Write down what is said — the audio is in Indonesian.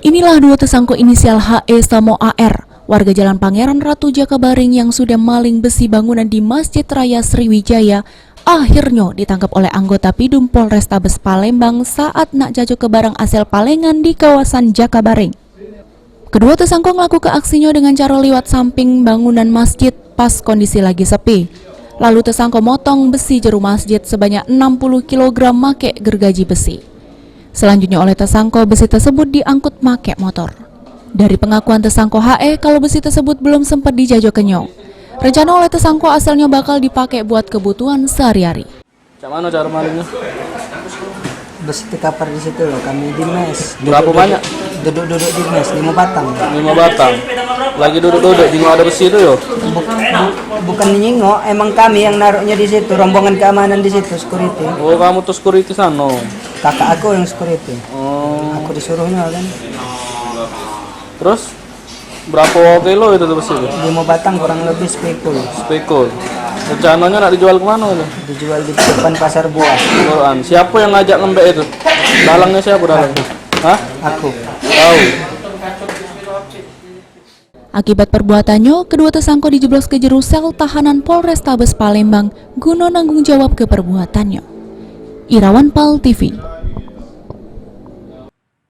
Inilah dua tersangka inisial HE sama AR, warga Jalan Pangeran Ratu Jakabaring yang sudah maling besi bangunan di Masjid Raya Sriwijaya, akhirnya ditangkap oleh anggota Pidum Polrestabes Palembang saat nak jajo ke barang asal Palengan di kawasan Jakabaring. Kedua tersangka melakukan aksinya dengan cara lewat samping bangunan masjid pas kondisi lagi sepi. Lalu tersangka motong besi jero masjid sebanyak 60 kg make gergaji besi. Selanjutnya oleh tersangka besi tersebut diangkut make motor. Dari pengakuan tersangka HE, kalau besi tersebut belum sempat dijajo kenyong. Rencana oleh tersangka asalnya bakal dipakai buat kebutuhan sehari-hari. Cak mana cara malingnya? Besi terkapar di situ loh, kami di mes. Berapa banyak? Duduk di mes, 5 batang. 5 batang. Lagi duduk-duduk, jinggo ada besi itu yo? Bukan nyingok, emang kami yang naruhnya di situ, rombongan keamanan di situ, security. Oh, kamu tuh security sana? Kakak aku yang security. Oh. Aku disuruhnya kan. Terus berapa kilo itu besi itu? 5 batang kurang lebih spekul. Spekul. Rencananya nak dijual kemana itu? Dijual di depan pasar buah. Quran. Siapa yang ngajak lembek itu? Dalangnya siapa dalangnya? Hah? Aku. Tahu. Akibat perbuatannya, kedua tersangka dijeblos ke jero sel tahanan Polrestabes Palembang guna nanggung jawab ke perbuatannya. Irawan Pal TV.